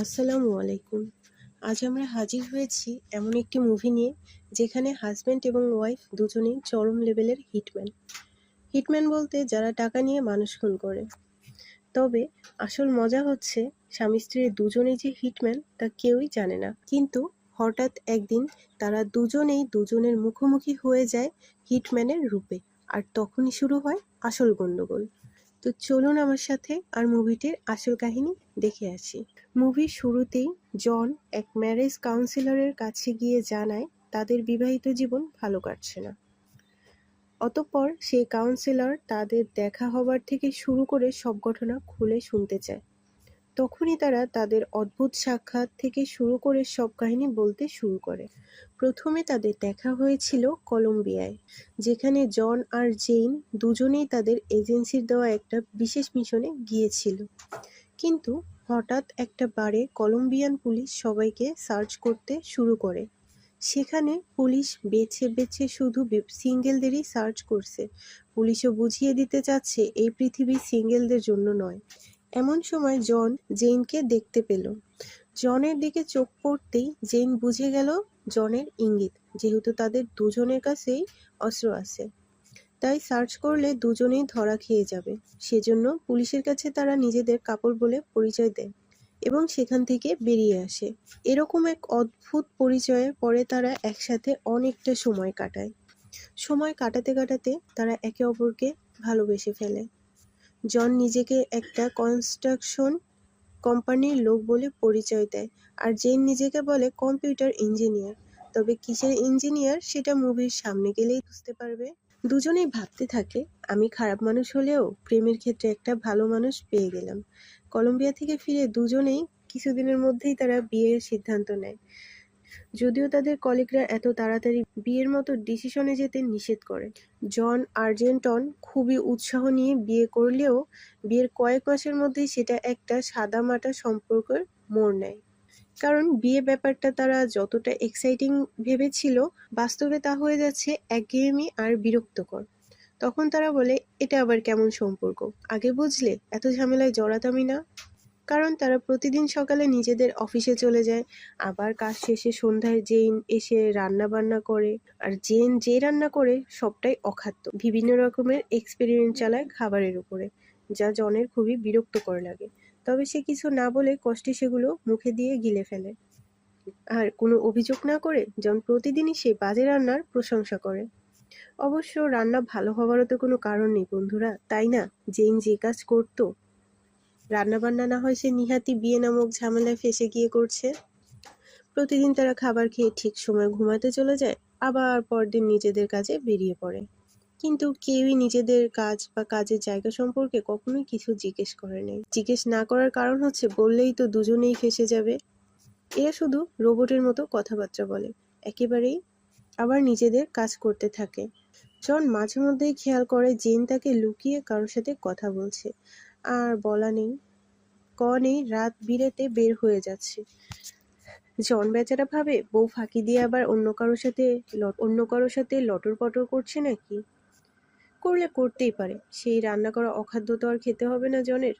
আসসালামু আলাইকুম। আজ আমরা হাজির হয়েছি এমন একটি মুভি নিয়ে যেখানে হাসব্যান্ড এবং ওয়াইফ দুজনেই চরম লেভেলের হিটম্যান। হিটম্যান বলতে যারা টাকা নিয়ে মানুষ খুন করে। তবে আসল মজা হচ্ছে স্বামী স্ত্রী দুজনেই যে হিটম্যান তা কেউই জানে না। কিন্তু হঠাৎ একদিন তারা দুজনেই দুজনের মুখোমুখি হয়ে যায় হিটম্যানের রূপে। আর তখনই শুরু হয় আসল গন্ডগোল। তো চলুন আমার সাথে আর মুভিটির আসল কাহিনী দেখে আসি। মুভির শুরুতেই জন এক ম্যারেজ কাউন্সিলরের কাছে গিয়ে জানায় তাদের বিবাহিত জীবন ভালো কাটছে না। অতঃপর সেই কাউন্সিলর তাদের দেখা হবার থেকে শুরু করে সব ঘটনা খুলে শুনতে চায়। তখনই তারা তাদের অদ্ভুত সাক্ষাৎ থেকে শুরু করে সব কাহিনী বলতে শুরু করে। প্রথমে তাদের দেখা হয়েছিল কলম্বিয়ায়, যেখানে জন আর জেইন দুজনেই তাদের এজেন্সির দেওয়া একটা বিশেষ মিশনে গিয়েছিল। কিন্তু হঠাৎ একটা বারে কলম্বিয়ান পুলিশ সবাইকে সার্চ করতে শুরু করে। সেখানে পুলিশ বেছে বেছে শুধু সিঙ্গেলদেরই সার্চ করছে। পুলিশও বুঝিয়ে দিতে চাচ্ছে এই পৃথিবী সিঙ্গেলদের জন্য নয়। এমন সময় জন জেইনকে দেখতে পেল। জনের দিকে চোখ পড়তেই জেইন বুঝে গেল জনের ইঙ্গিত, যেহেতু তাদের দুজনের কাছেই অস্ত্র আছে। তাই সার্চ করলে দুজনেই ধরা খেয়ে যাবে। সেজন্য পুলিশের কাছে তারা নিজেদের কাপড় বলে পরিচয় দেয় এবং সেখান থেকে বেরিয়ে আসে। এরকম এক অদ্ভুত পরিচয়ের পরে তারা একসাথে অনেকটা সময় কাটায়। সময় কাটাতে কাটাতে তারা একে অপরকে ভালোবেসে ফেলে। জন নিজেকে একটা কনস্ট্রাকশন কোম্পানির লোক বলে পরিচয় দেয়, আর জেন নিজেকে বলে কম্পিউটার ইঞ্জিনিয়ার। তবে কিসের ইঞ্জিনিয়ার সেটা মুভির সামনে গেলেই বুঝতে পারবে। দুজনেই ভাবতে থাকে, আমি খারাপ মানুষ হলেও প্রেমের ক্ষেত্রে একটা ভালো মানুষ পেয়ে গেলাম। কলম্বিয়া থেকে ফিরে দুজনেই কিছুদিনের মধ্যেই তারা বিয়ের সিদ্ধান্ত নেয়। যদিও তাদের কলিগরা এত তাড়াতাড়ি বিয়ের মতো ডিসিশনে যেতে নিষেধ করে। জন আর্জেন্টন খুবই উৎসাহ নিয়ে বিয়ে করলেও বিয়ের কয়েক মাসের মধ্যেই সেটা একটা সাদামাটা সম্পর্কের মোড় নেয়। কারণ বিয়ে ব্যাপারটা তারা যতটা এক্সাইটিং ভেবেছিল, বাস্তবে তা হয়ে যাচ্ছে একঘেয়েমি আর বিরক্তকর। তখন তারা বলে, এটা আবার কেমন সম্পর্ক, আগে বুঝলে এত ঝামেলায় জড়াতামই না। কারণ তারা প্রতিদিন সকালে নিজেদের অফিসে চলে যায়, আবার কাজ শেষে সন্ধ্যায় জেইন এসে রান্না বান্না করে। আর জেন যে রান্না করে সবটাই অখাদ্য, বিভিন্ন রকমের এক্সপেরিমেন্ট চালায় খাবারের উপরে, যা জনের খুবই বিরক্তকর লাগে। তবে সে কিছু না বলে কষ্টে সেগুলো মুখে দিয়ে গিলে ফেলে। আর কোনো অভিযোগ না করে জন প্রতিদিনই সেই বাজে রান্নার প্রশংসা করে। অবশ্য রান্না ভালো হওয়ারও তো কোনো কারণ নেই বন্ধুরা, তাই না? জেইন যে কাজ করতো, রান্নাবান্না না হয় সে নিহাতি বিয়ে নামক ঝামেলায় ফেঁসে গিয়ে করছে। প্রতিদিন তারা খাবার খেয়ে ঠিক সময় ঘুমাতে চলে যায়, আবার পরদিন নিজেদের কাজে বেরিয়ে পড়ে। কিন্তু কেউই নিজেদের কাজ বা কাজের জায়গা সম্পর্কে কখনোই কিছু জিজ্ঞেস করে নাই। জিজ্ঞেস না করার কারণ হচ্ছে বললেই তো দুজনেই ফেঁসে যাবে। এরা শুধু রোবটের মতো কথাবার্তা বলে একেবারেই, আবার নিজেদের কাজ করতে থাকে। জন মাঝে মধ্যেই খেয়াল করে জেন তাকে লুকিয়ে কারোর সাথে কথা বলছে, আর বলা নেই ক নেই রাত বিরেতে বের হয়ে যাচ্ছে। জন বেচারা ভাবে বউ ফাঁকি দিয়ে আবার অন্য কারোর সাথে লটর পটর করছে নাকি। করলে করতেই পারে, সেই রান্না করা অখাদ্য তো আর খেতে হবে না জনের।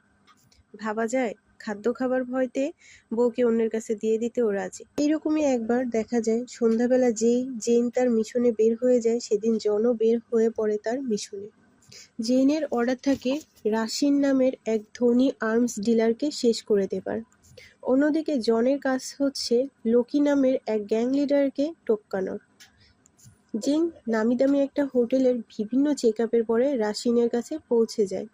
ভাবা যায় খাদ্য খাবার ভয়তে বউকে অন্যের কাছে দিয়ে দিতেও রাজি। এইরকমই একবার দেখা যায় সন্ধ্যাবেলা যেই জেন তার মিশনে বের হয়ে যায়, সেদিন জনও বের হয়ে পড়ে তার মিশনে। জেনের অর্ডার থাকে রাশিন নামের এক ধনী আর্মস ডিলারকে শেষ করে দেবার। অন্যদিকে জনের কাজ হচ্ছে লোকি নামের এক গ্যাং লিডারকে টপকানোর। জেন নামিদামি একটা হোটেলের বিভিন্ন চেকআপের পরে রাশিনের কাছে পৌঁছে যায়।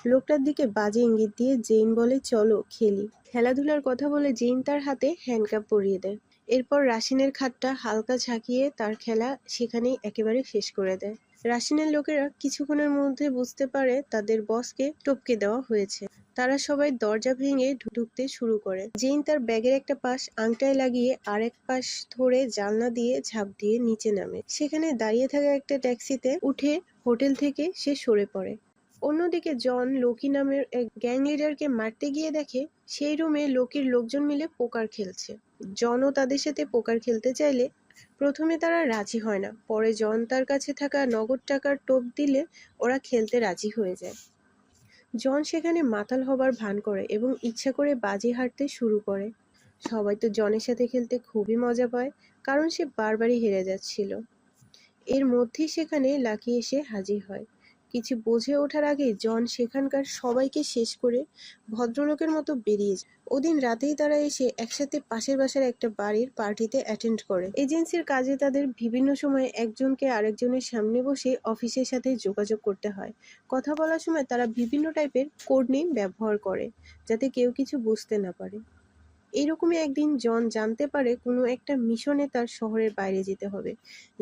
লোকটার দিকে বাজে ইঙ্গিত দিয়ে জেন বলে, চলো খেলি। খেলাধুলার কথা বলে জেন তার হাতে হ্যান্ডকাপ পরিয়ে দেয়। এরপর রাশিনের খাটটা হালকা ঝাঁকিয়ে তার খেলা সেখানেই একেবারে শেষ করে দেয়। রাশিনের লোকেরা কিছুক্ষণের মধ্যে বুঝতে পারে তাদের বসকে টপকে দেওয়া হয়েছে। তারা সবাই দরজা ভেঙে ঢুকতে শুরু করে। জেইন তার ব্যাগের একটা পাশ আংটায় লাগিয়ে আরেক পাশ ধরে জানলা দিয়ে ঝাঁপ দিয়ে নিচে নামে। সেখানে দাঁড়িয়ে থাকা একটা ট্যাক্সিতে উঠে হোটেল থেকে সে সরে পড়ে। অন্যদিকে জন লোকি নামের এক গ্যাং লিডারকে মারতে গিয়ে দেখে সেই রুমে লোকির লোকজন মিলে পোকার খেলছে। জনও তাদের সাথে পোকার খেলতে চাইলে প্রথমে তারা রাজি হয় না, পরে জন তার কাছে থাকা নগদ টাকার টোপ দিলে ওরা খেলতে রাজি হয়ে যায়। জন সেখানে মাতাল হবার ভান করে এবং ইচ্ছা করে বাজি হারতে শুরু করে। সবাই তো জনের সাথে খেলতে খুবই মজা পায়, কারণ সে বারবারই হেরে যাচ্ছিল। এর মধ্যেই সেখানে লাকি এসে হাজির হয়। কিছু বুঝে ওঠার আগেই জন সেখানকার সবাইকে শেষ করে ভদ্রলোকের মতো বেরিয়ে যায়। ওদিন রাতেই তারা এসে একসাথে পাশের বাসার একটা বাড়ির পার্টিতে অ্যাটেন্ড করে। এজেন্সির কাজে তাদের বিভিন্ন সময়ে একজনকে আরেকজনের সামনে বসে অফিসের সাথে যোগাযোগ করতে হয়। কথা বলার সময় তারা বিভিন্ন টাইপের কোড নেম ব্যবহার করে, যাতে কেউ কিছু বুঝতে না পারে। এইরকমই একদিন জন জানতে পারে কোনো একটা মিশনে তার শহরের বাইরে যেতে হবে।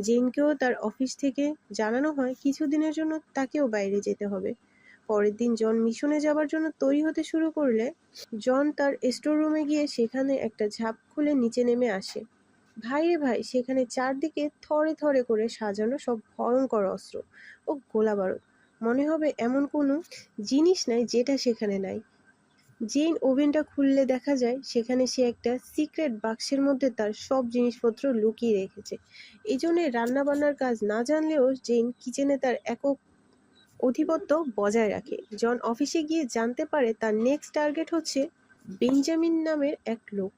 জেনকেও তার অফিস থেকে জানানো হয় কিছুদিনের জন্য তাকেও বাইরে যেতে হবে। পরের দিন জন মিশনে যাবার জন্য তৈরি হতে শুরু করলে জন তার স্টোর রুমে গিয়ে সেখানে একটা ঝাঁপ খুলে নিচে নেমে আসে। ভাই রে ভাই, সেখানে চারদিকে থরে থরে করে সাজানো সব ভয়ঙ্কর অস্ত্র ও গোলাবারুদ। মনে হবে এমন কোনো জিনিস নাই যেটা সেখানে নাই। জেন ওভেনটা খুললে দেখা যায় সেখানে সে একটা সিক্রেট বাক্সের মধ্যে তার সব জিনিসপত্র লুকিয়ে রেখেছে। এই জন্য রান্নাবান্নার কাজ না জানলেও জেন কিচেনে তার একক আধিপত্য বজায় রাখে। জন অফিসে গিয়ে জানতে পারে তার নেক্সট টার্গেট হচ্ছে বেঞ্জামিন নামের এক লোক।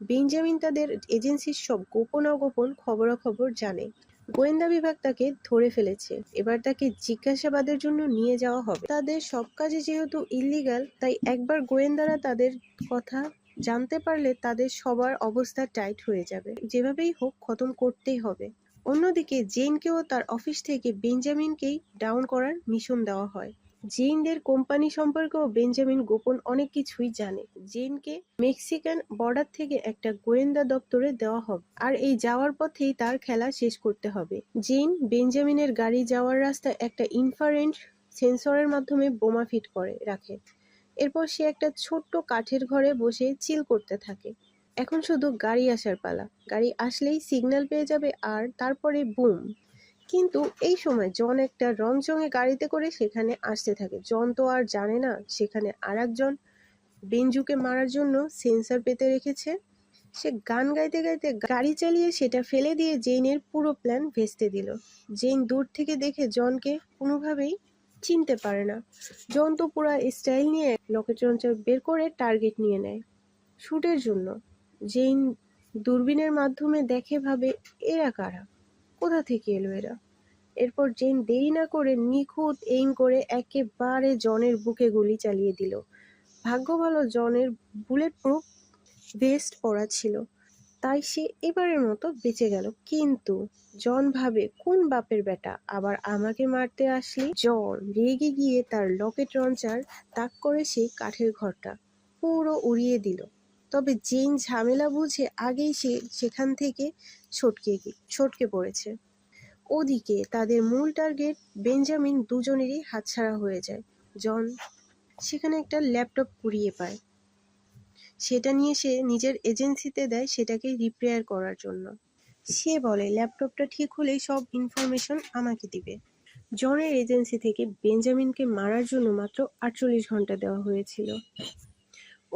বেঞ্জামিন তাদের এজেন্সির সব গোপন অগোপন খবরাখবর জানে। গোয়েন্দা বিভাগ তাকে ধরে ফেলেছে। এবার তাকে জিজ্ঞাসাবাদের জন্য নিয়ে যাওয়া হবে। তাদের সব কাজে যেহেতু ইল্লিগাল, তাই একবার গোয়েন্দারা তাদের কথা জানতে পারলে তাদের সবার অবস্থা টাইট হয়ে যাবে। যেভাবেই হোক খতম করতেই হবে। অন্যদিকে জেনকেও তার অফিস থেকে বেঞ্জামিনকেই ডাউন করার মিশন দেওয়া হয়। জেনদের কোম্পানি সম্পর্কেও বেঞ্জামিন গোপন অনেক কিছুই জানে। জেনকে মেক্সিকান বর্ডার থেকে একটা গোয়েন্দা দপ্তরে দেওয়া হবে, আর এই যাওয়ার পথেই তার খেলা শেষ করতে হবে। জেন বেঞ্জামিনের গাড়ি যাওয়ার রাস্তায় একটা ইনফ্রারেড সেন্সরের মাধ্যমে বোমা ফিট করে রাখে। এরপর সে একটা ছোট্ট কাঠের ঘরে বসে চিল করতে থাকে। এখন শুধু গাড়ি আসার পালা। গাড়ি আসলেই সিগন্যাল পেয়ে যাবে আর তারপরে বুম। কিন্তু এই সময় জন একটা রংচঙে গাড়িতে করে সেখানে আসতে থাকে। জন তো আর জানে না সেখানে আরেকজন বেঞ্জুকে মারার জন্য সেন্সর পেতে রেখেছে। সে গান গাইতে গাইতে গাড়ি চালিয়ে সেটা ফেলে দিয়ে জেইনের পুরো প্ল্যান ভেস্তে দিল। জেইন দূর থেকে দেখে জনকে কোনোভাবেই চিনতে পারে না। জন তো পুরো স্টাইল নিয়ে রকেট লঞ্চার বের করে টার্গেট নিয়ে নেয় শুটের জন্য। জেইন দূরবীনের মাধ্যমে দেখে, ভাবে এরা কারা, কোথা থেকে এলো এরা। এরপর জেন দেরি না করে নিখুঁত এইম করে একেবারে জনের বুকে গুলি চালিয়ে দিল। ভাগ্য ভালো জনের বুলেট প্রুফ ভেস্ট পরা ছিল, তাই সে এবারের মতো বেঁচে গেল। কিন্তু জন ভাবে, কোন বাপের বেটা আবার আমাকে মারতে আসলি। জন রেগে গিয়ে তার রকেট লঞ্চার তাক করে সেই কাঠের ঘরটা পুরো উড়িয়ে দিল। তবে জেন ঝামেলা বুঝে আগেই সে সেখান থেকে ছটকে পড়েছে। ওদিকে তাদের মূল টার্গেট বেঞ্জামিন দুজনেরই হাতছাড়া হয়ে যায়। জন সেখানে একটা ল্যাপটপ কুড়িয়ে পায়। সেটা নিয়ে সে নিজের এজেন্সিতে দেয় সেটাকে রিপেয়ার করার জন্য। সে বলে ল্যাপটপটা ঠিক হলেই সব ইনফরমেশন আমাকে দিবে। জনের এজেন্সি থেকে বেঞ্জামিনকে মারার জন্য মাত্র 48 ঘন্টা দেওয়া হয়েছিল।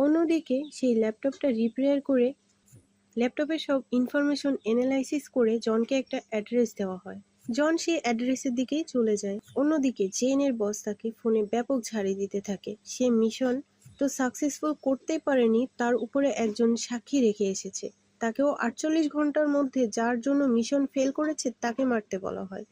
অন্যদিকে সেই ল্যাপটপটা রিপেয়ার করে ল্যাপটপের সব ইনফরমেশন অ্যানালাইসিস করে জনকে একটা অ্যাড্রেস দেওয়া হয়। জন সেই অ্যাড্রেসের দিকেই চলে যায়। অন্যদিকে জেনের বস তাকে ফোনে ব্যাপক ঝাড়ি দিতে থাকে। সে মিশন তো সাকসেসফুল করতেই পারেনি, তার উপরে একজন সাক্ষী রেখে এসেছে। তাকেও 48 ঘন্টার মধ্যে যার জন্য মিশন ফেল করেছে তাকে মারতে বলা হয়।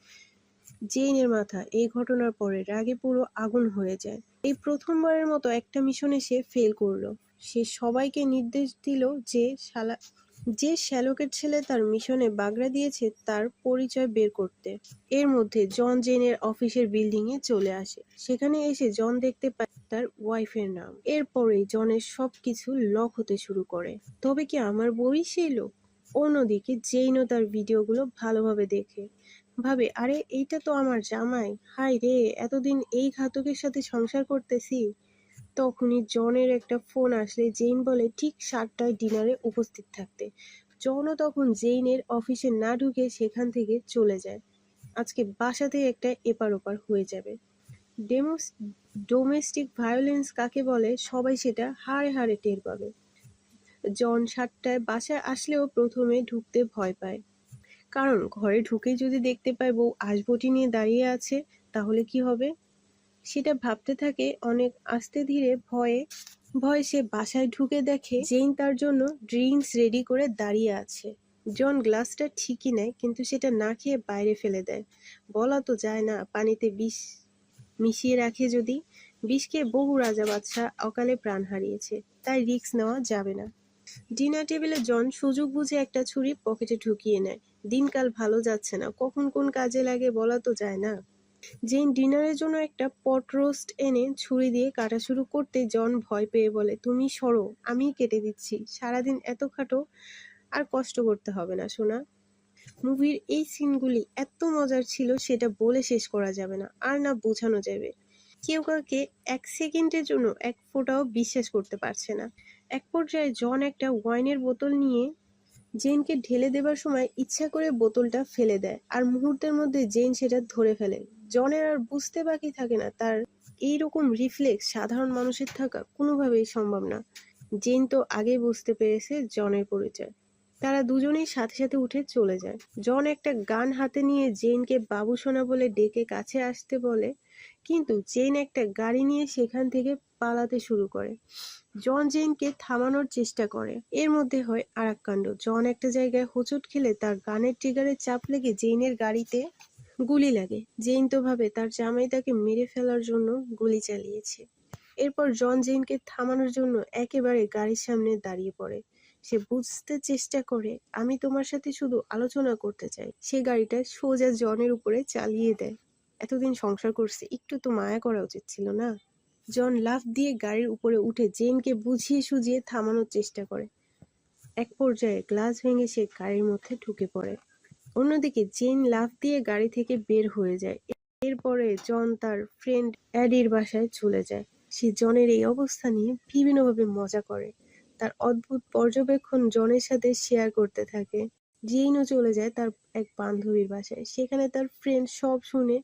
জেনের মাথা এই ঘটনার পরে রাগে পুরো আগুন হয়ে যায়। এই প্রথমবারের মতো একটা মিশনে সে ফেল করলো। সে সবাইকে নির্দেশ দিল যে শ্যালকের ছেলে তার মিশনে বাগড়া দিয়েছে তার পরিচয় বের করতে। এর মধ্যে জন জেনের অফিসের বিল্ডিং এ চলে আসে। সেখানে এসে জন দেখতে পায় তার ওয়াইফের নাম। এরপরেই জনের সবকিছু লক হতে শুরু করে। তবে কি আমার বই সেই লোক? অন্যদিকে জেইনও তার ভিডিওগুলো ভালোভাবে দেখে, ভাবে আরে এইটা তো আমার জামাই, হায় রে এতদিন এই ঘাতকের সাথে সংসার করতেছি। তখনই জনের একটা ফোন আসলে জেইন বলে ঠিক 7টায় ডিনারে উপস্থিত থাকতে। জনও তখন জেইনের অফিসে না ঢুকে সেখান থেকে চলে যায়। আজকে বাসাতে একটা এপার ওপার হয়ে যাবে। ডোমেস্টিক ভায়োলেন্স কাকে বলে সবাই সেটা হাড়ে হাড়ে টের পাবে। জন 7টায় বাসায় আসলেও প্রথমে ঢুকতে ভয় পায়, কারণ ঘরে ঢুকেই যদি দেখতে পায় বউ আসবটি নিয়ে দাঁড়িয়ে আছে তাহলে কি হবে। সেটা ভাবতে থাকে অনেক আস্তে ধীরে ভয়ে ভয়ে সে বাসায় ঢুকে দেখে জেইন তার জন্য ড্রিঙ্কস রেডি করে দাঁড়িয়ে আছে। জন গ্লাসটা ঠিকই নেয়, কিন্তু সেটা না খেয়ে বাইরে ফেলে দেয়। বলা তো যায় না পানিতে বিষ মিশিয়ে রাখে যদি। বিষ খেয়ে বহু রাজা বাদশাহ অকালে প্রাণ হারিয়েছে, তাই রিস্ক নেওয়া যাবে না। ডিনার টেবিলে জন সুযোগ বুঝে একটা ছুরি পকেটে ঢুকিয়ে নেয়। দিনকাল ভালো যাচ্ছে না, কখন কোন কাজে লাগে বলা তো যায় না। জেন ডিনারের জন্য একটা পট রোস্ট এনে ছুরি দিয়ে কাটা শুরু করতে জন ভয় পেয়ে বলে, তুমি সরো, আমিই কেটে দিচ্ছি। সারাদিন এত খাটো, আর কষ্ট করতে হবে না সোনা। মুভির এই সিনগুলি এত মজার ছিল, সেটা বলে শেষ করা যাবে না, আর না বোঝানো যাবে। কেউ কাউকে এক সেকেন্ডের জন্য এক ফোঁটাও বিশ্বাস করতে পারছে না। এক পর্যায়ে জন একটা ওয়াইনের বোতল নিয়ে জেনকে ঢেলে দেবার সময় ইচ্ছা করে বোতলটা ফেলে দেয়, আর মুহূর্তের মধ্যে জেন সেটা ধরে ফেলে। জনের আর বুঝতে বাকি থাকে না তার এইরকম রিফ্লেক্স সাধারণ মানুষের থাকা কোনোভাবেই সম্ভব না। জেন তো আগেই বুঝতে পেরেছে জনের পরিচয়। তারা দুজনেই সাথে সাথে উঠে চলে যায়। জন একটা গান হাতে নিয়ে জেনকে বাবুসোনা বলে ডেকে কাছে আসতে বলে, কিন্তু জেন একটা গাড়ি নিয়ে সেখান থেকে পালাতে শুরু করে। জন জেনকে থামানোর চেষ্টা করে। এর মধ্যে হয় আরেক কাণ্ড। জন একটা জায়গায় হোঁচট খেলে তার গানের ট্রিগারে চাপ লেগে জেনের গাড়িতে গুলি লাগে। জেন তো ভাবে তার জামাই তাকে মেরে ফেলার জন্য গুলি চালিয়েছে। এরপর জন জেনকে থামানোর জন্য একেবারে গাড়ির সামনে দাঁড়িয়ে পড়ে। সে বুঝতে চেষ্টা করে, আমি তোমার সাথে শুধু আলোচনা করতে চাই। সে গাড়িটা সোজা জনের উপরে চালিয়ে দেয়। এতদিন সংসার করছে, একটু তো মায়া করা উচিত ছিল না? জন লাফ দিয়ে গাড়ির উপরে উঠে জেনকে বুঝিয়ে সুঝিয়ে থামানোর চেষ্টা করে। এক পর্যায়ে গ্লাস ভেঙে সে গাড়ির মধ্যে ঢুকে পড়ে। অন্যদিকে জেন লাফ দিয়ে গাড়ি থেকে বের হয়ে যায়। এরপরে জন তার ফ্রেন্ড অ্যাডির বাসায় চলে যায়। সে জনের এই অবস্থা নিয়ে বিভিন্নভাবে মজা করে। তার অদ্ভুত পর্যবেক্ষণ জনের সাথে শেয়ার করতে থাকে। জেইনও চলে যায় তার এক বান্ধবীর বাসায়। সেখানে তার ফ্রেন্ড সব শুনে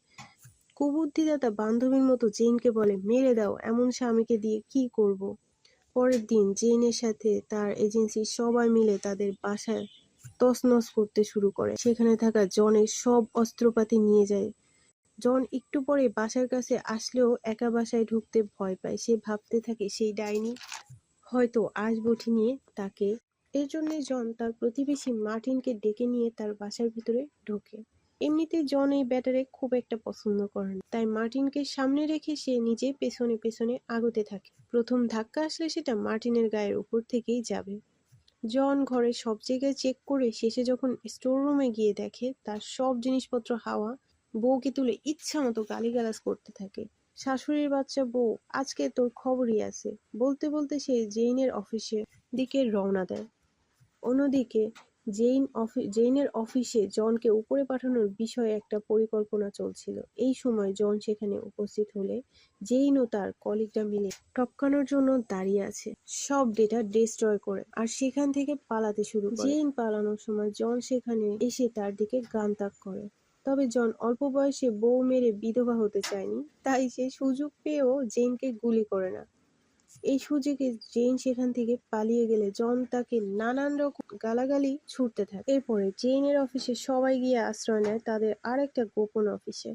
কুবুদ্ধিদাতা বান্ধবীর মতো জেইনকে বলে, মেরে দাও, এমন স্বামীকে দিয়ে কি করব। পরের দিন জেইনের সাথে তার এজেন্সির সবাই মিলে তাদের বাসায় তছনছ করতে শুরু করে। সেখানে থাকা জনের সব অস্ত্রপাতি নিয়ে যায়। জন একটু পরে বাসার কাছে আসলেও একা বাসায় ঢুকতে ভয় পায়। সে ভাবতে থাকে সেই ডাইনি হয়তো আসবো নিয়ে তাকে। এর জন্যই জন তার প্রতিবেশী মার্টিনকে ডেকে নিয়ে তার বাসার ভিতরে ঢোকে। এমনিতেই জন এই ব্যাটারে খুব একটা পছন্দ করে না, তাই মার্টিনকে সামনে রেখে সে নিজে পেছনে পেছনে আগতে থাকে। প্রথম ধাক্কা আসলে সেটা মার্টিনের গায়ের উপর থেকেই যাবে। জন ঘরের সব জায়গায় চেক করে শেষে যখন স্টোর রুমে গিয়ে দেখে তার সব জিনিসপত্র হাওয়া, বউকে তুলে ইচ্ছা মতো গালিগালাজ করতে থাকে। শাশুড়ির বাচ্চা বউ, আজকে তোর খবরই আছে। বলতে বলতে সে জেইনের অফিসের দিকে রওনা দেয়। অন্যদিকে জেইনের অফিসে জনকে উপরে পাঠানোর বিষয়ে একটা পরিকল্পনা চলছিল। এই সময় জন সেখানে উপস্থিত হলে জেইন ও তার কলিগরা মিলে টপকানোর জন্য দাঁড়িয়ে আছে, সব ডেটা ডিস্ট্রয় করে, আর সেখান থেকে পালাতে শুরু করে। জেইন পালানোর সময় জন সেখানে এসে তার দিকে গান তাক করে। তবে জন অল্প বয়সে বউ মেরে বিধবা হতে চায়নি, তাই সে সুযোগ পেয়েও জেইনকে গুলি করে না। এই সুযোগে জেন সেখান থেকে পালিয়ে গেলে জন তাকে নানান রকম গালাগালি ছুড়তে থাকে। এরপরে জেনের অফিসে সবাই গিয়ে আশ্রয় নেয় তাদের আরেকটা গোপন অফিসে।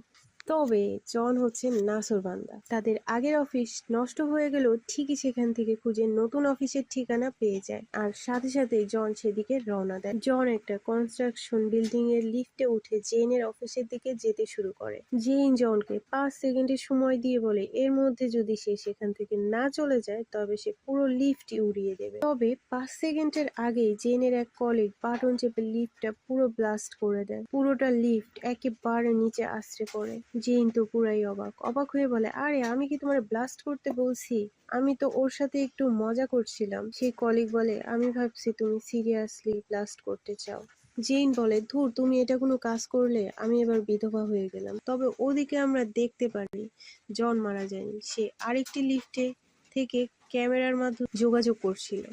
তবে জন হচ্ছে নাছোড়বান্দা। তাদের আগের অফিস নষ্ট হয়ে গেলেও ঠিকই সেখান থেকে খুঁজে নতুন অফিসের ঠিকানা পেয়ে যায়, আর সাথে সাথে জন সেদিকে রওনা দেয়। জন একটা কনস্ট্রাকশন বিল্ডিং এর লিফটে উঠে জেনের অফিসের দিকে যেতে শুরু করে। জেন জনকে 5 সেকেন্ডের সময় দিয়ে বলে, এর মধ্যে যদি সে সেখান থেকে না চলে যায় তবে সে পুরো লিফটই উড়িয়ে দেবে। তবে 5 সেকেন্ডের আগেই জেনের এক কলিগ বাটন চেপে লিফটটা পুরো ব্লাস্ট করে দেয়। পুরোটা লিফট একেবারে নিচে আছড়ে পড়ে। জেন তো পুরাই অবাক হয়ে বলে, আরে আমি কি তোমার ব্লাস্ট করতে বলছি? আমি তো ওর সাথে একটু মজা করছিলাম। সেই কলিগ বলে, আমি ভাবছি তুমি সিরিয়াসলি ব্লাস্ট করতে চাও। জেইন বলে, ধুর, তুমি এটা কোনো কাজ করলে, আমি এবার বিধবা হয়ে গেলাম। তবে ওদিকে আমরা দেখতে পারি জন মারা যায়নি, সে আরেকটি লিফটে থেকে ক্যামেরার মাধ্যমে যোগাযোগ করছিল।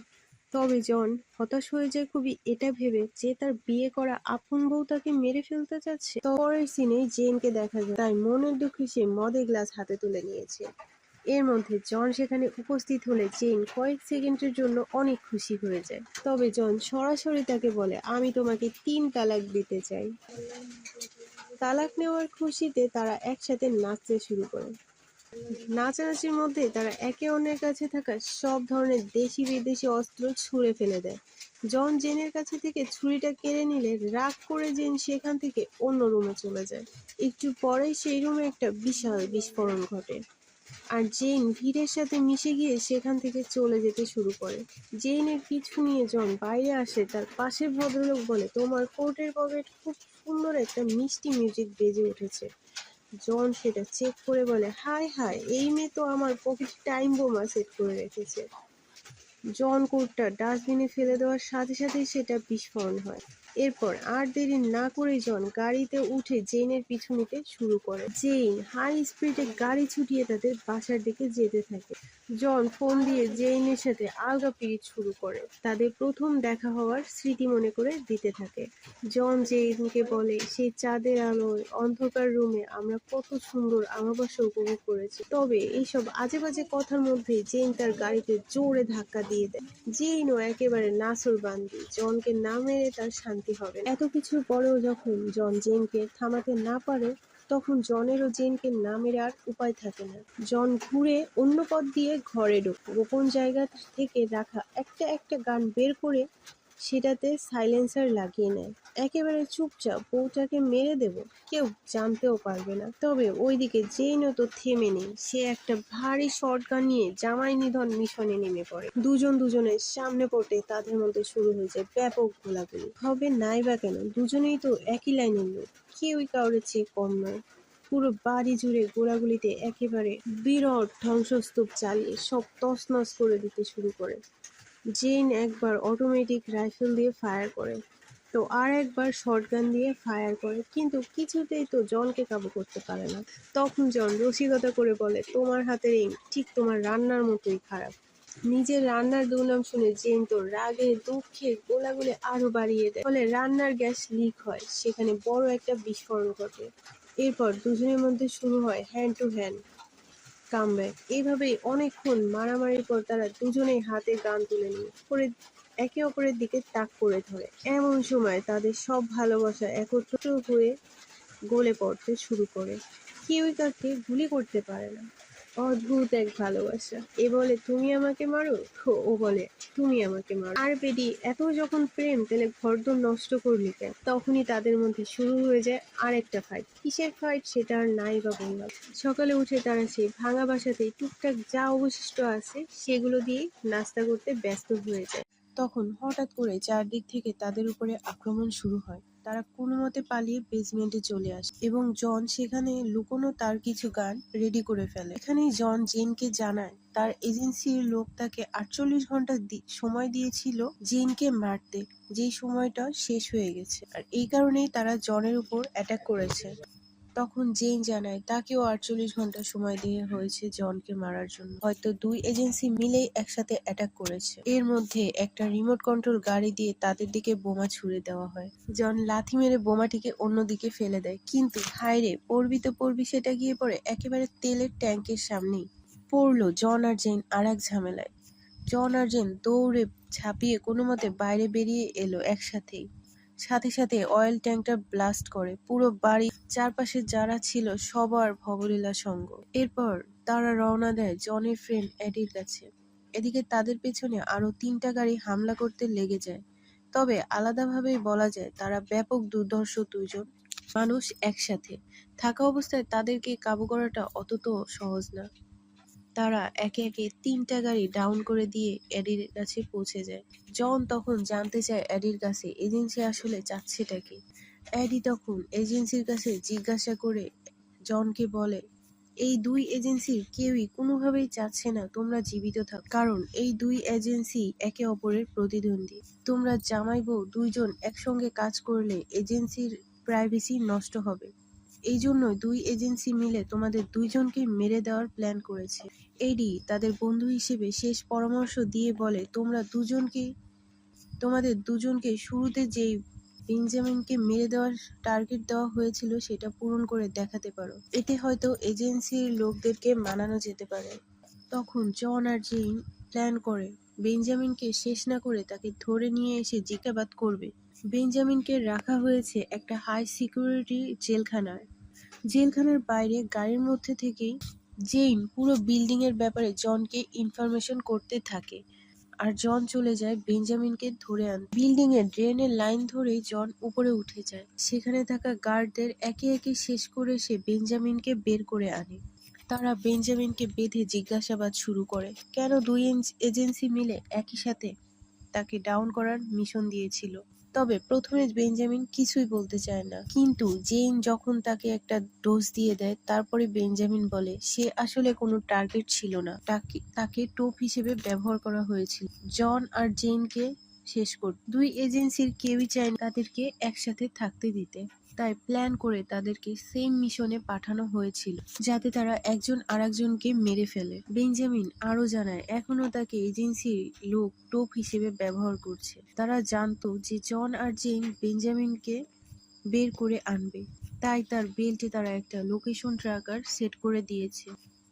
তবে জন হতাশ হয়ে যায় খুবই, এটা ভেবে যে তার বিয়ে করা আপন বউ তাকে মেরে ফেলতে চাচ্ছে। পরের সিনে জেনকে দেখা যায় তাই মনের দুঃখে সে মদের গ্লাস হাতে তুলে নিয়েছে। এর মধ্যে জন সেখানে উপস্থিত হলে জেন কয়েক সেকেন্ডের জন্য অনেক খুশি হয়ে যায়। তবে জন সরাসরি তাকে বলে, আমি তোমাকে 3 তালাক দিতে চাই। তালাক নেওয়ার খুশিতে তারা একসাথে নাচতে শুরু করে। নাচানাচির মধ্যে তারা একে অন্যের কাছে থাকা সব ধরনের দেশি বিদেশি অস্ত্র ছুঁড়ে ফেলে দেয়। জন জেনের কাছে থেকে ছুরিটা কেড়ে নিলে রাগ করে জেন সেখান থেকে অন্য রুমে চলে যায়। একটু পরেই সেই রুমে একটা বিশাল বিস্ফোরণ ঘটে, আর জেন ভিড়ের সাথে মিশে গিয়ে সেখান থেকে চলে যেতে শুরু করে। জেনের পিছু নিয়ে জন বাইরে আসে। তার পাশের ভদ্রলোক বলে, তোমার কোটের পকেট খুব সুন্দর একটা মিষ্টি মিউজিক বেজে উঠেছে। জন সেটা চেক করে বলে, হায় হায়, এই মেয়ে তো আমার পকেটে টাইম বোমা সেট করে রেখেছে। জন কোটটা ডাস্টবিনে ফেলে দেওয়ার সাথে সাথেই সেটা বিস্ফোরণ হয়। এরপর আর দেরি না করে জন গাড়িতে উঠে জেনের পিছু নিতে শুরু করে। জেন হাই স্পিডে গাড়ি ছুটিয়ে তাদের বাসার দিকে যেতে থাকে। জন ফোন দিয়ে জেনের সাথে আলগা পিরিচ শুরু করে, তাদের প্রথম দেখা হওয়ার স্মৃতি মনে করে দিতে থাকে। জন জেনকে বলে, সেই চাঁদের আলোয় অন্ধকার রুমে আমরা কত সুন্দর আমাবাসা উপভোগ করেছি। তবে এইসব আজে বাজে কথার মধ্যে জেন তার গাড়িতে জোরে ধাক্কা দিয়ে দেয়। জেনও একেবারে নাছোড়বান্দী, জনকে না মেরে তার শান্তি হবে না। এত কিছুর পরেও যখন জন জেনকে থামাতে না পারে, তখন জনেরও জেনকে না মেরে আর উপায় থাকে না। জন ঘুরে অন্য পথ দিয়ে ঘরে ঢোকে, গোপন জায়গা থেকে রাখা একটা একটা গান বের করে সেটাতে সাইলেন্সার লাগিয়ে নেয়। একেবারে চুপচাপ বউটাকে মেরে দেব, কেউ জানতেও পারবে না। তবে ওইদিকে জেনও তো থেমে নেই। সে একটা ভারী শটগান নিয়ে জামাই নিধন মিশনে নেমে পড়ে। দুজন দুজনের সামনে পড়তে তাদের মধ্যে শুরু হয়ে যায় ব্যাপক গোলাগুলি। হবে নাই বা কেন, দুজনেই তো একই লাইনের লোক, কেউই কাউরের চেয়ে কম নয়। পুরো বাড়ি জুড়ে গোলাগুলিতে একেবারে বিরাট ধ্বংসস্তূপ চালিয়ে সব তছনছ করে দিতে শুরু করে। জেন একবার অটোমেটিক রাইফেল দিয়ে ফায়ার করে, তো আর একবার শটগান দিয়ে ফায়ার করে, কিন্তু কিছুতেই তো জনকে কাবু করতে পারে না। তখন জন রসিকতা করে বলে, তোমার হাতের এইম ঠিক তোমার রান্নার মতোই খারাপ। নিজের রান্নার দুর্নাম শুনে জেন তো রাগে দুঃখে গোলাগুলি আরো বাড়িয়ে দেয়, ফলে রান্নার গ্যাস লিক হয়, সেখানে বড় একটা বিস্ফোরণ ঘটে। এরপর দুজনের মধ্যে শুরু হয় হ্যান্ড টু হ্যান্ড কামব্যাক। এইভাবেই অনেকক্ষণ মারামারির পর তারা দুজনেই হাতে গান তুলে নিয়ে একে অপরের দিকে তাক করে ধরে। এমন সময় তাদের সব ভালোবাসা একত্র হয়ে গলে পড়তে শুরু করে। কেউই কাউকে গুলি করতে পারে না। অদ্ভুত এক ভালোবাসা। এ বলে তুমি আমাকে মারো, ও বলে তুমি আমাকে মারো। আর বেডি, এত যখন প্রেম, তাহলে ঘরদোর নষ্ট করলি কেন? তখনই তাদের মধ্যে শুরু হয়ে যায় আরেকটা ফাইট। কিসের ফাইট সেটা আর নাই বা বললাম। সকালে উঠে তারা সেই ভাঙা বাসাতেই টুকটাক যা অবশিষ্ট আছে সেগুলো দিয়ে নাস্তা করতে ব্যস্ত হয়ে যায়। তখন হঠাৎ করে চারদিক থেকে তাদের উপরে আক্রমণ শুরু হয়। তারা কোনোমতে পালিয়ে বেসমেন্টে চলে আসে এবং জন সেখানে লুকোনো তার কিছু গান রেডি করে ফেলে। এখানেই জন জেনকে জানায় তার এজেন্সির লোক তাকে 48 ঘন্টা সময় দিয়েছিল জেনকে মারতে, যেই সময়টা শেষ হয়ে গেছে, আর এই কারণেই তারা জনের উপর অ্যাটাক করেছে। তখন জেন জানায় তাকেও 48 ঘন্টা সময় দেয়া হয়েছে জনকে মারার জন্য। হয়তো দুই এজেন্সি মিলেই একসাথে অ্যাটাক করেছে। এর মধ্যে একটা রিমোট কন্ট্রোল গাড়ি দিয়ে তাদের দিকে বোমা ছুড়ে দেওয়া হয়। জন লাথি মেরে বোমাটিকে অন্যদিকে ফেলে দেয়, কিন্তু হায়রে, পড়বি তো পড়বি, সেটা গিয়ে পড়ে একেবারে তেলের ট্যাঙ্কের সামনেই। পড়লো জন আর জেন আর এক ঝামেলায়। জন আর জেন দৌড়ে ঝাঁপিয়ে কোনোমতে বাইরে বেরিয়ে এলো একসাথেই। সাথে সাথে অয়েল ট্যাঙ্কটা ব্লাস্ট করে পুরো বাড়ির চারপাশে যারা ছিল সবার ভবলীলা সঙ্গ। এরপর তারা রওনা দেয় জনের ফ্রেন্ড এডির কাছে। এদিকে তাদের পেছনে আরো 3টা গাড়ি হামলা করতে লেগে যায়। তবে আলাদাভাবেই বলা যায় তারা ব্যাপক দুর্ধর্ষ দুইজন মানুষ একসাথে থাকা অবস্থায় তাদেরকে কাবু করাটা অত তো সহজ না। তারা একে একে 3টা গাড়ি ডাউন করে দিয়ে এডির কাছে পৌঁছে যায়। জন তখন জানতে চায় এডির কাছে এজেন্সি আসলে চাচ্ছেটা কি। এডি তখন এজেন্সির কাছে জিজ্ঞাসা করে জনকে বলে, এই দুই এজেন্সির কেউই কোনোভাবেই চাচ্ছে না তোমরা জীবিত থাকো, কারণ এই দুই এজেন্সি একে অপরের প্রতিদ্বন্দ্বী। তোমরা জামাই বউ দুইজন একসঙ্গে কাজ করলে এজেন্সির প্রাইভেসি নষ্ট হবে। এই জন্যই দুই এজেন্সি মিলে তোমাদের দুইজনকে মেরে দেওয়ার প্ল্যান করেছে। এডি তাদের বন্ধু হিসেবে শেষ পরামর্শ দিয়ে বলে, তোমাদের দুজনকে শুরুতে যেই বেঞ্জামিনকে মেরে দেওয়ার টার্গেট দেওয়া হয়েছিল সেটা পূরণ করে দেখাতে পারো। এতে হয়তো এজেন্সির লোকদেরকে মানানো যেতে পারে। তখন জন আর জেন প্ল্যান করে বেঞ্জামিনকে শেষ না করে তাকে ধরে নিয়ে এসে জিজ্ঞাসাবাদ করবে। বেঞ্জামিনকে রাখা হয়েছে একটা হাই সিকিউরিটি জেলখানার বাইরে গাড়ির মধ্যে থেকেই জেইন পুরো বিল্ডিং এর ব্যাপারে জনকে ইনফরমেশন করতে থাকে, আর জন চলে যায় বেঞ্জামিনকে ধরে আনতে। বিল্ডিং এর ড্রেনের লাইন ধরেই জন উপরে উঠে যায়। সেখানে থাকা গার্ডদের একে একে শেষ করে সে বেঞ্জামিনকে বের করে আনে। তারা বেঞ্জামিনকে বেঁধে জিজ্ঞাসাবাদ শুরু করে, কেন দুই এজেন্সি মিলে একই সাথে তাকে ডাউন করার মিশন দিয়েছিল। তবে প্রথমে বেঞ্জামিন কিছুই বলতে চায় না, কিন্তু জেইন যখন তাকে একটা ডোজ দিয়ে দেয়, তারপরে বেঞ্জামিন বলে সে আসলে কোনো টার্গেট ছিল না, তাকে টোপ হিসেবে ব্যবহার করা হয়েছিল জন আর জেইনকে শেষ করতে। দুই এজেন্সির কেউই চায় না তাদেরকে একসাথে থাকতে দিতে, তাই প্ল্যান করে তাদেরকে সেম মিশনে পাঠানো হয়েছিল, যাতে তারা একজন আরেকজনকে মেরে ফেলে। বেঞ্জামিন আরো জানায় এখনো তাকে এজেন্সির লোক টোপ হিসেবে ব্যবহার করছে। তারা জানতো যে জন আর জেন বেঞ্জামিনকে বের করে আনবে, তাই তার বেল্টে তারা একটা লোকেশন ট্র্যাকার সেট করে দিয়েছে,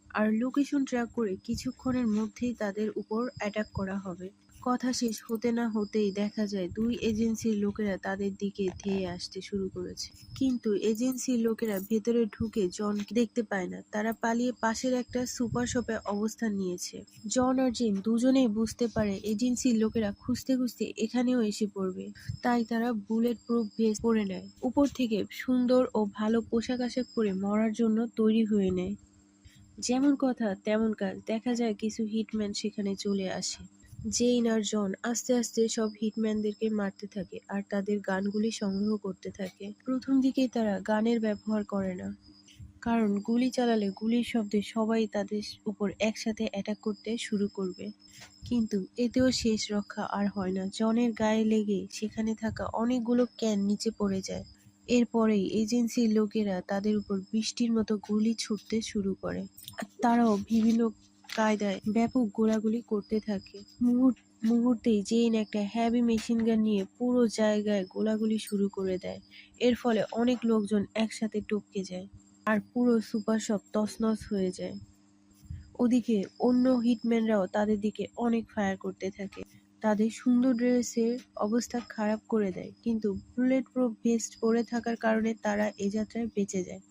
আর লোকেশন ট্র্যাক করে কিছুক্ষণের মধ্যেই তাদের উপর অ্যাটাক করা হবে। কথা শেষ হতে না হতেই দেখা যায় দুই এজেন্সির লোকেরা তাদের দিকে ধেয়ে আসতে শুরু করেছে, কিন্তু এজেন্সির লোকেরা ভেতরে ঢুকে জনকে দেখতে পায় না। তারা পালিয়ে পাশের একটা সুপার শপে অবস্থান নিয়েছে। জন আর জেন দুজনেই বুঝতে পারে এজেন্সির লোকেরা খুঁজতে খুঁজতে এখানেও এসে পড়বে, তাই তারা বুলেট প্রুফ ভেস্ট পরে নেয়। উপর থেকে সুন্দর ও ভালো পোশাক আশাক পরে মরার জন্য তৈরি হয়ে নেয়। যেমন কথা তেমন কাজ, দেখা যায় কিছু হিটম্যান সেখানে চলে আসে। জেইন আর জন আস্তে আস্তে সব হিটম্যানদেরকে মারতে থাকে আর তাদের গানগুলি সংগ্রহ করতে থাকে। প্রথম দিকেই তারা গানের ব্যবহার করে না, কারণ গুলি চালালে গুলির শব্দে সবাই তাদের উপর একসাথে অ্যাটাক করতে শুরু করবে। কিন্তু এতেও শেষ রক্ষা আর হয় না। জনের গায়ে লেগে সেখানে থাকা অনেকগুলো ক্যান নিচে পড়ে যায়। এরপরেই এজেন্সির লোকেরা তাদের উপর বৃষ্টির মতো গুলি ছুড়তে শুরু করে, আর তারাও বিভিন্ন কায়দায় ব্যাপক গোলাগুলি করতে থাকে। মুহূর্তেই জেইন একটা হেভি মেশিন গান নিয়ে পুরো জায়গায় গোলাগুলি শুরু করে দেয়। এর ফলে অনেক লোকজন একসাথে টপকে যায়, আর পুরো সুপার শপ তছনছ হয়ে যায়। ওদিকে অন্য হিটম্যানরাও তাদের দিকে অনেক ফায়ার করতে থাকে। তাদের সুন্দর ড্রেসের অবস্থা খারাপ করে দেয়, কিন্তু বুলেট প্রুফ ভেস্ট পরে থাকার কারণে তারা এ যাত্রায় বেঁচে যায়।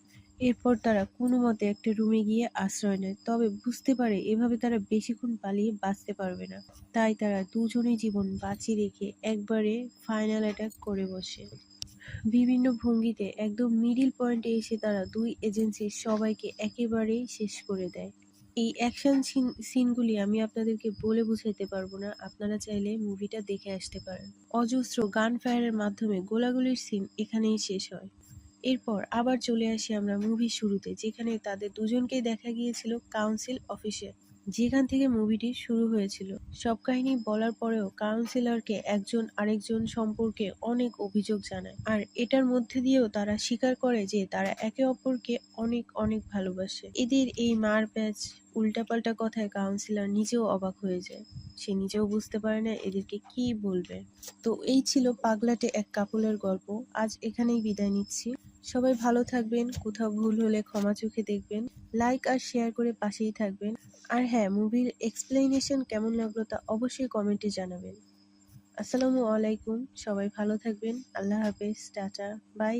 এরপর তারা কোনোমতে একটা রুমে গিয়ে আশ্রয় নেয়, তবে বুঝতে পারে এভাবে তারা বেশিক্ষণ পালিয়ে বাঁচতে পারবে না। তাই তারা দুজনেই জীবন বাঁচিয়ে রেখে একবারে ফাইনাল অ্যাটাক করে বসে। বিভিন্ন ভঙ্গিতে একদম মিডিল পয়েন্টে এসে তারা দুই এজেন্সির সবাইকে একেবারেই শেষ করে দেয়। এই অ্যাকশন সিনগুলি আমি আপনাদেরকে বলে বুঝাইতে পারবো না, আপনারা চাইলে মুভিটা দেখে আসতে পারেন। অজস্র গান ফায়ারের মাধ্যমে গোলাগুলির সিন এখানেই শেষ হয়। এরপর আবার চলে আসি আমরা মুভির শুরুতে, যেখানে তাদের দুজনকেই দেখা গিয়েছিল কাউন্সিল অফিসে, যেখান থেকে মুভিটি শুরু হয়েছিল। সব কাহিনী বলার পরেও কাউন্সিলরকে একজন আরেকজন সম্পর্কে অনেক অভিযোগ জানায়, আর এটার মধ্যে দিয়েও তারা স্বীকার করে যে তারা একে অপরকে অনেক অনেক ভালোবাসে। এদের এই মারপ্যাচ উল্টাপাল্টা কথায় কাউন্সিলর নিজেও অবাক হয়ে যায়। সে নিজেও বুঝতে পারে না এদেরকে কি বলবে। তো এই ছিল পাগলাটে এক কাপলের গল্প। আজ এখানেই বিদায় নিচ্ছি। সবাই ভালো থাকবেন, কোথাও ভুল হলে ক্ষমা চোখে দেখবেন, লাইক আর শেয়ার করে পাশেই থাকবেন। আর হ্যাঁ, মুভির এক্সপ্লেনেশন কেমন লাগলো তা অবশ্যই কমেন্টে জানাবেন। আসসালামু আলাইকুম, সবাই ভালো থাকবেন, আল্লাহ হাফেজ, টাটা, বাই।